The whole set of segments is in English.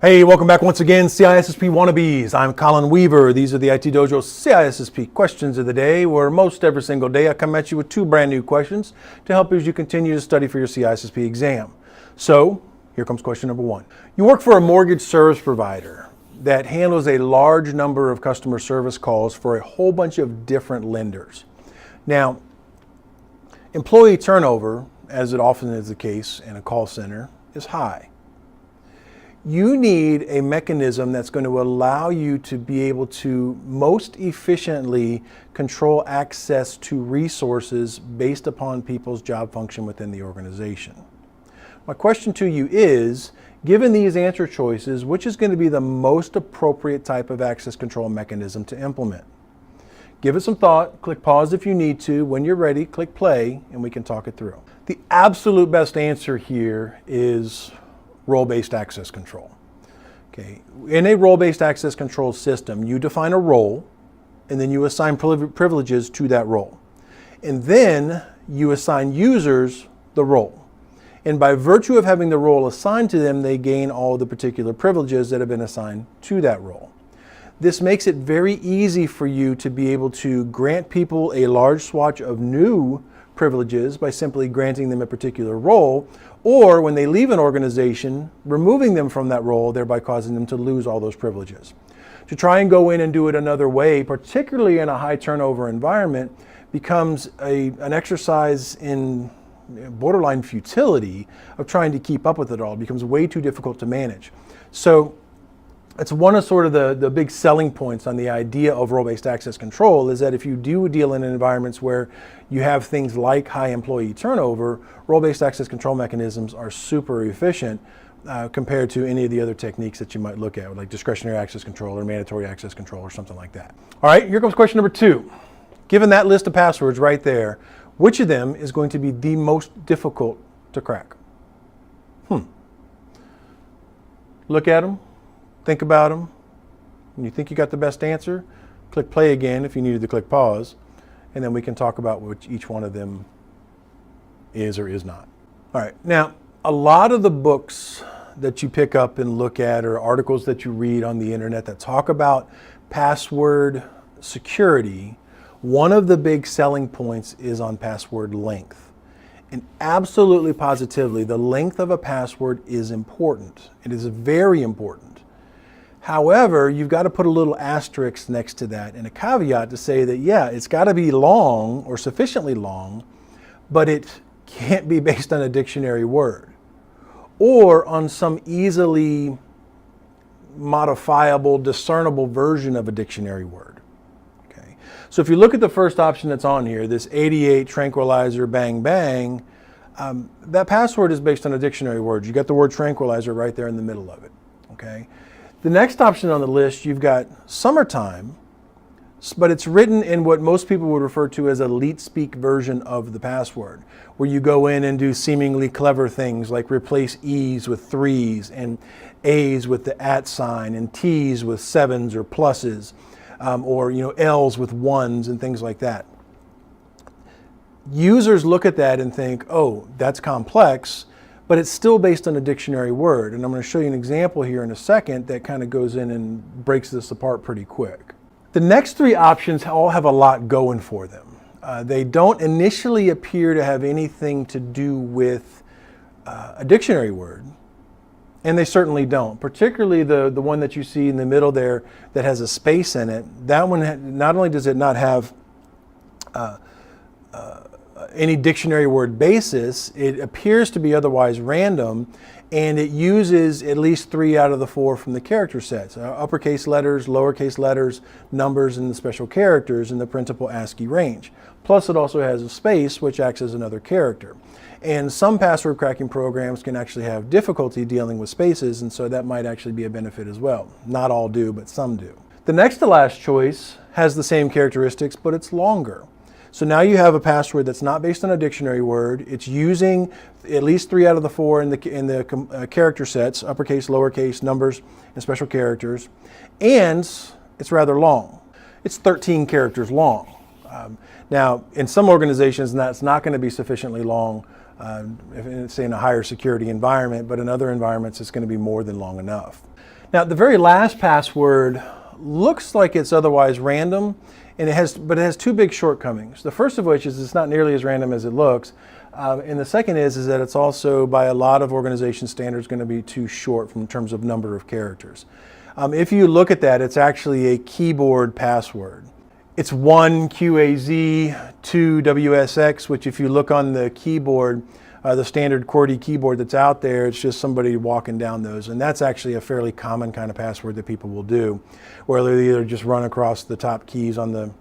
Hey, welcome back once again, CISSP wannabes. I'm Colin Weaver. These are the IT Dojo CISSP questions of the day, where most every single day I come at you with two brand new questions to help as you continue to study for your CISSP exam. So, here comes question number one. You work for a mortgage service provider that handles a large number of customer service calls for a whole bunch of different lenders. Now, employee turnover, as it often is the case in a call center, is high. You need a mechanism that's going to allow you to be able to most efficiently control access to resources based upon people's job function within the organization. My question to you is, given these answer choices, which is going to be the most appropriate type of access control mechanism to implement? Give it some thought, click pause if you need to. When you're ready, click play, and we can talk it through. The absolute best answer here is role-based access control. Okay. In a role-based access control system, you define a role, and then you assign privileges to that role. And then you assign users the role. And by virtue of having the role assigned to them, they gain all the particular privileges that have been assigned to that role. This makes it very easy for you to be able to grant people a large swatch of new privileges by simply granting them a particular role, or when they leave an organization, removing them from that role, thereby causing them to lose all those privileges. To try and go in and do it another way, particularly in a high turnover environment, becomes an exercise in borderline futility of trying to keep up with it all. It becomes way too difficult to manage. So it's one of sort of the big selling points on the idea of role-based access control is that if you do deal in environments where you have things like high employee turnover, role-based access control mechanisms are super efficient compared to any of the other techniques that you might look at, like discretionary access control or mandatory access control or something like that. All right, here comes question number two. Given that list of passwords right there, which of them is going to be the most difficult to crack? Look at them. Think about them. When you think you got the best answer, click play again if you needed to click pause, and then we can talk about which each one of them is or is not. All right, now a lot of the books that you pick up and look at or articles that you read on the internet that talk about password security, one of the big selling points is on password length. And absolutely positively, the length of a password is important. It is very important. However, you've got to put a little asterisk next to that and a caveat to say that, yeah, it's got to be long or sufficiently long, but it can't be based on a dictionary word or on some easily modifiable, discernible version of a dictionary word. Okay. So if you look at the first option that's on here, this 88 tranquilizer bang bang, that password is based on a dictionary word. You got the word tranquilizer right there in the middle of it. Okay. The next option on the list, you've got summertime, but it's written in what most people would refer to as a elite speak version of the password, where you go in and do seemingly clever things like replace E's with 3's and A's with the @ sign and T's with 7's or pluses, or L's with 1's and things like that. Users look at that and think, oh, that's complex, but it's still based on a dictionary word. And I'm going to show you an example here in a second that kind of goes in and breaks this apart pretty quick. The next three options all have a lot going for them. They don't initially appear to have anything to do with a dictionary word, and they certainly don't. Particularly the one that you see in the middle there that has a space in it. That one, not only does it not have any dictionary word basis, it appears to be otherwise random, and it uses at least 3 out of the 4 from the character sets: uppercase letters, lowercase letters, numbers, and the special characters in the printable ASCII range. Plus it also has a space which acts as another character. And some password cracking programs can actually have difficulty dealing with spaces, and so that might actually be a benefit as well. Not all do, but some do. The next to last choice has the same characteristics, but it's longer. So now you have a password that's not based on a dictionary word. It's using at least 3 out of the 4 in the character sets: uppercase, lowercase, numbers, and special characters. And it's rather long. It's 13 characters long. Now, in some organizations, that's not going to be sufficiently long, say in a higher security environment, but in other environments, it's going to be more than long enough. Now, the very last password looks like it's otherwise random, and but it has two big shortcomings. The first of which is it's not nearly as random as it looks, and the second is that it's also, by a lot of organization standards, going to be too short in terms of number of characters. If you look at that, it's actually a keyboard password. It's 1 QAZ, 2 WSX, which if you look on the keyboard, the standard QWERTY keyboard that's out there, it's just somebody walking down those. And that's actually a fairly common kind of password that people will do, where they either just run across the top keys on the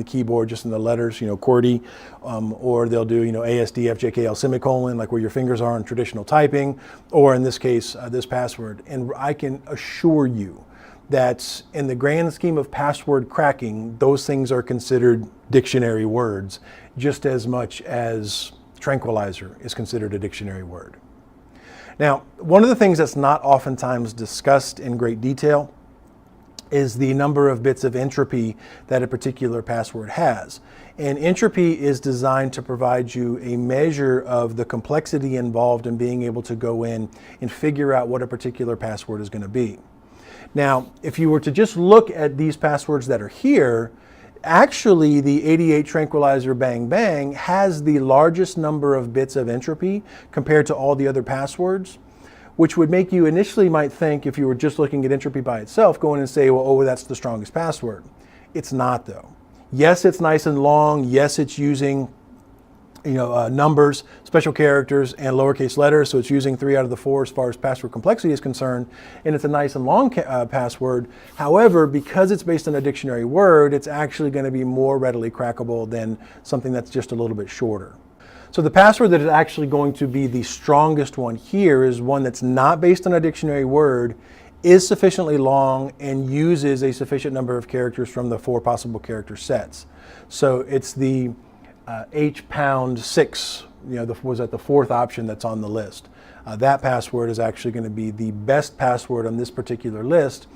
keyboard, just in the letters, QWERTY, or they'll do, ASD, FJKL, semicolon, like where your fingers are in traditional typing, or in this case, this password. And I can assure you that in the grand scheme of password cracking, those things are considered dictionary words, just as much as tranquilizer is considered a dictionary word. Now, one of the things that's not oftentimes discussed in great detail is the number of bits of entropy that a particular password has. And entropy is designed to provide you a measure of the complexity involved in being able to go in and figure out what a particular password is going to be. Now, if you were to just look at these passwords that are here, actually the 88 Tranquilizer Bang Bang has the largest number of bits of entropy compared to all the other passwords, which would make you initially might think, if you were just looking at entropy by itself, go in and say, well, oh, that's the strongest password. It's not, though. Yes, it's nice and long. Yes, it's using numbers, special characters, and lowercase letters, so it's using 3 out of the 4 as far as password complexity is concerned, and it's a nice and long password. However, because it's based on a dictionary word, it's actually going to be more readily crackable than something that's just a little bit shorter. So the password that is actually going to be the strongest one here is one that's not based on a dictionary word, is sufficiently long, and uses a sufficient number of characters from the 4 possible character sets. So it's the H#6, was that the 4th option that's on the list. That password is actually going to be the best password on this particular list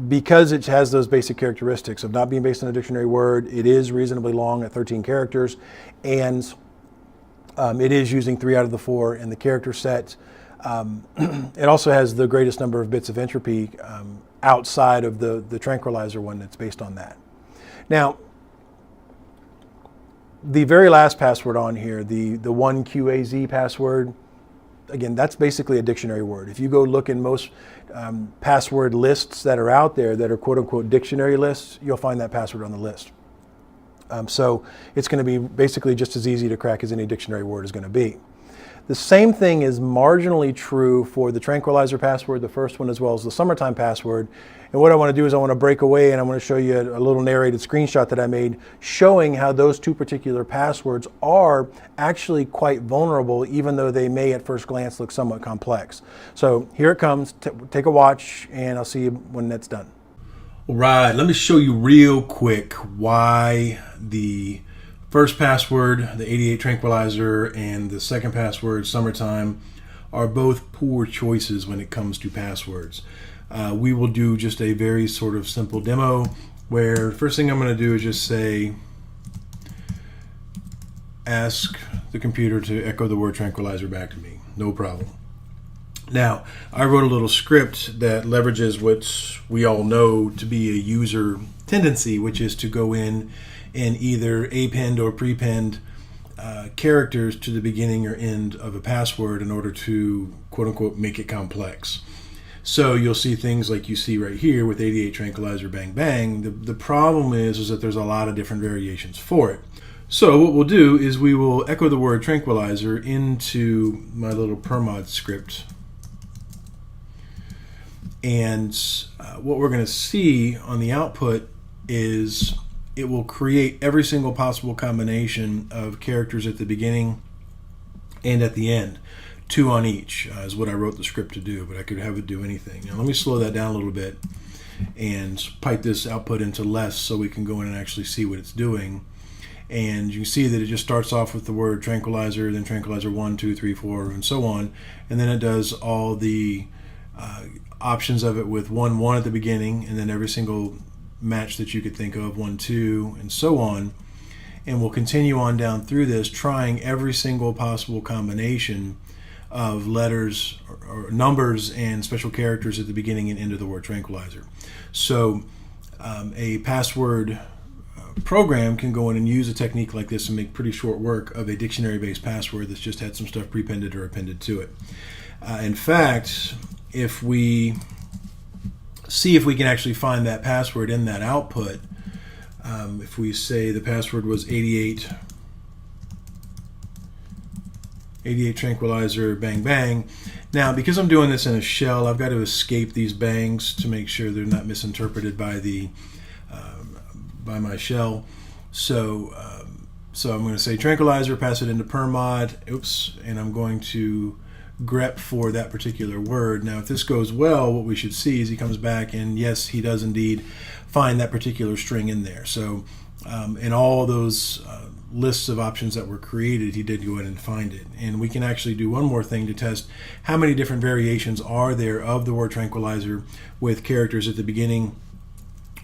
because it has those basic characteristics of not being based on a dictionary word. It is reasonably long at 13 characters, and it is using 3 out of the 4 in the character set. It also has the greatest number of bits of entropy outside of the tranquilizer one that's based on that. Now, the very last password on here, the 1 QAZ password, again, that's basically a dictionary word. If you go look in most password lists that are out there that are quote-unquote dictionary lists, you'll find that password on the list. So it's going to be basically just as easy to crack as any dictionary word is going to be. The same thing is marginally true for the tranquilizer password, the first one, as well as the summertime password. And what I want to do is I want to break away, and I want to show you a little narrated screenshot that I made showing how those 2 particular passwords are actually quite vulnerable, even though they may at first glance look somewhat complex. So here it comes. Take a watch, and I'll see you when that's done. All right, let me show you real quick why the first password, the 88 Tranquilizer, and the second password, Summertime, are both poor choices when it comes to passwords. We will do just a very sort of simple demo where the first thing I'm going to do is just say, ask the computer to echo the word tranquilizer back to me. No problem. Now, I wrote a little script that leverages what we all know to be a user tendency, which is to go in and either append or prepend characters to the beginning or end of a password in order to quote-unquote make it complex. So you'll see things like you see right here with 88 Tranquilizer Bang Bang. The problem is that there's a lot of different variations for it. So what we'll do is we will echo the word tranquilizer into my little permod script. And what we're going to see on the output is it will create every single possible combination of characters at the beginning and at the end. 2 on each is what I wrote the script to do, but I could have it do anything. Now let me slow that down a little bit and pipe this output into less so we can go in and actually see what it's doing. And you can see that it just starts off with the word tranquilizer, then tranquilizer 1, 2, 3, 4, and so on. And then it does all the options of it with 1, 1 at the beginning, and then every single match that you could think of, 1, 2, and so on. And we'll continue on down through this, trying every single possible combination of letters or numbers and special characters at the beginning and end of the word tranquilizer. So a password program can go in and use a technique like this and make pretty short work of a dictionary-based password that's just had some stuff prepended or appended to it. In fact, if we see if we can actually find that password in that output, if we say the password was 88 tranquilizer bang bang. Now, because I'm doing this in a shell, I've got to escape these bangs to make sure they're not misinterpreted by the by my shell. So I'm going to say tranquilizer, pass it into permod, and I'm going to grep for that particular word. Now, if this goes well, what we should see is he comes back and yes, he does indeed find that particular string in there. So in all those lists of options that were created, he did go ahead and find it. And we can actually do one more thing to test how many different variations are there of the word tranquilizer with characters at the beginning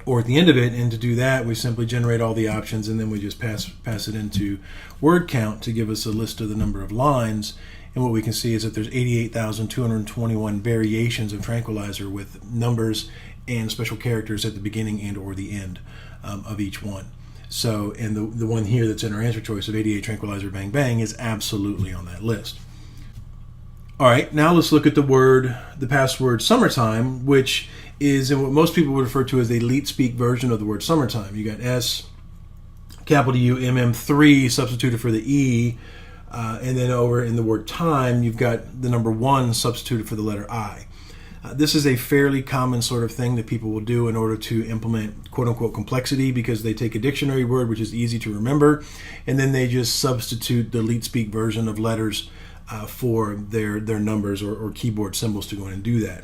or at the end of it. And to do that, we simply generate all the options and then we just pass it into word count to give us a list of the number of lines. And what we can see is that there's 88,221 variations of tranquilizer with numbers and special characters at the beginning and or the end of each one. So, and the one here that's in our answer choice of 88 tranquilizer bang bang is absolutely on that list. All right, now let's look at the password summertime, which is in what most people would refer to as the elite speak version of the word summertime. You got S, capital U, MM3 substituted for the E, and then over in the word time, you've got the number 1 substituted for the letter I. This is a fairly common sort of thing that people will do in order to implement quote-unquote complexity, because they take a dictionary word, which is easy to remember, and then they just substitute the leet speak version of letters for their numbers or keyboard symbols to go in and do that.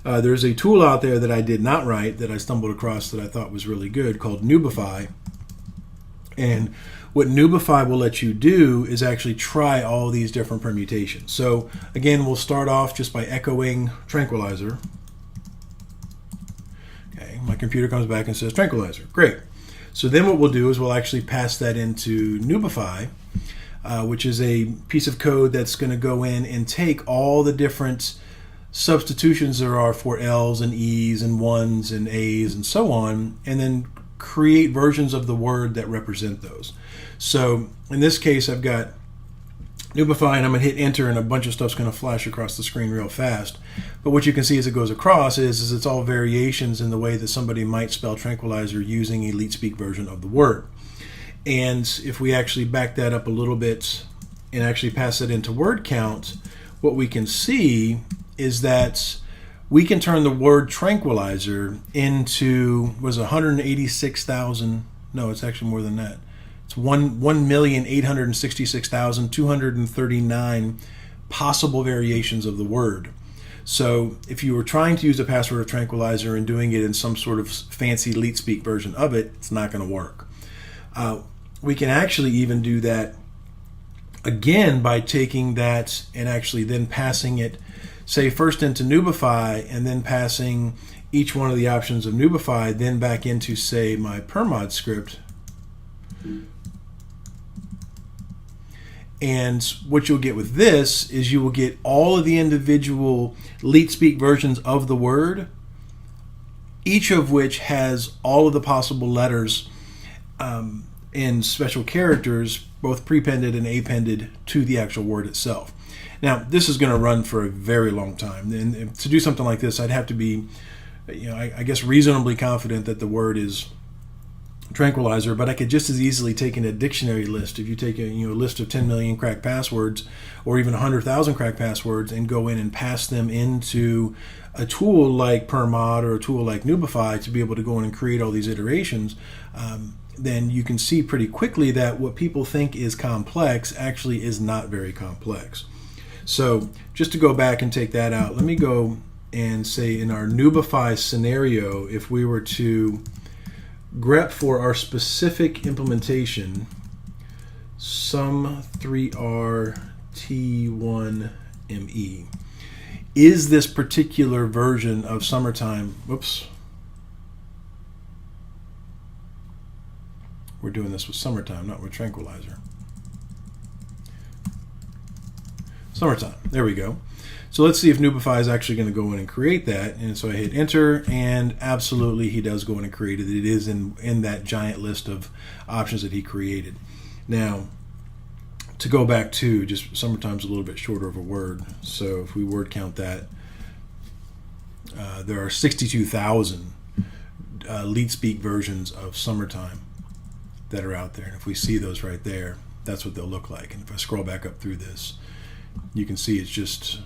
There's a tool out there that I did not write that I stumbled across that I thought was really good called Noobify. And what Noobify will let you do is actually try all these different permutations. So again, we'll start off just by echoing tranquilizer. Okay, my computer comes back and says tranquilizer. Great. So then what we'll do is we'll actually pass that into Noobify, which is a piece of code that's going to go in and take all the different substitutions there are for L's and E's and 1's and A's and so on, and then create versions of the word that represent those. So in this case, I've got Noobify, and I'm going to hit enter, and a bunch of stuff's going to flash across the screen real fast. But what you can see as it goes across is it's all variations in the way that somebody might spell tranquilizer using a leet speak version of the word. And if we actually back that up a little bit and actually pass it into word count, what we can see is that we can turn the word tranquilizer into, was 186,000, no, it's actually more than that. It's 1,866,239 possible variations of the word. So if you were trying to use a password of tranquilizer and doing it in some sort of fancy leet speak version of it, it's not going to work. We can actually even do that again by taking that and actually then passing it, say first into Noobify, and then passing each one of the options of Noobify, then back into, say, my permod script. And what you'll get with this is you will get all of the individual leet speak versions of the word, each of which has all of the possible letters and special characters, both prepended and appended to the actual word itself. Now, this is going to run for a very long time, and to do something like this, I'd have to be, I guess, reasonably confident that the word is tranquilizer. But I could just as easily take in a dictionary list. If you take a list of 10 million cracked passwords, or even 100,000 cracked passwords, and go in and pass them into a tool like Permod or a tool like Noobify to be able to go in and create all these iterations, then you can see pretty quickly that what people think is complex actually is not very complex. So just to go back and take that out, let me go and say in our Noobify scenario, if we were to grep for our specific implementation, sum3r-t1me, is this particular version of summertime, we're doing this with summertime, not with tranquilizer. Summertime. There we go. So let's see if Noobify is actually going to go in and create that. And so I hit enter, and absolutely he does go in and create it. It is in that giant list of options that he created. Now, to go back to just summertime's a little bit shorter of a word. So if we word count that, there are 62,000 LeetSpeak versions of summertime that are out there. And if we see those right there, that's what they'll look like. And if I scroll back up through this, you can see it's just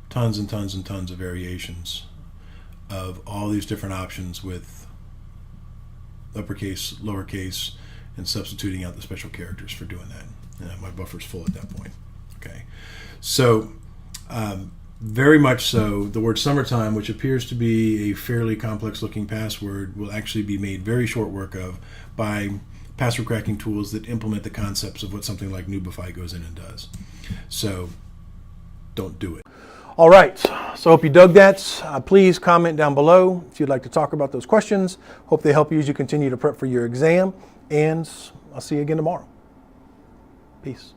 tons and tons and tons of variations of all these different options with uppercase, lowercase, and substituting out the special characters for doing that. My buffer's full at that point. Okay, so very much so, the word summertime, which appears to be a fairly complex looking password, will actually be made very short work of by password cracking tools that implement the concepts of what something like Noobify goes in and does. So don't do it. All right, so hope you dug that. Please comment down below if you'd like to talk about those questions. Hope they help you as you continue to prep for your exam, and I'll see you again tomorrow. Peace.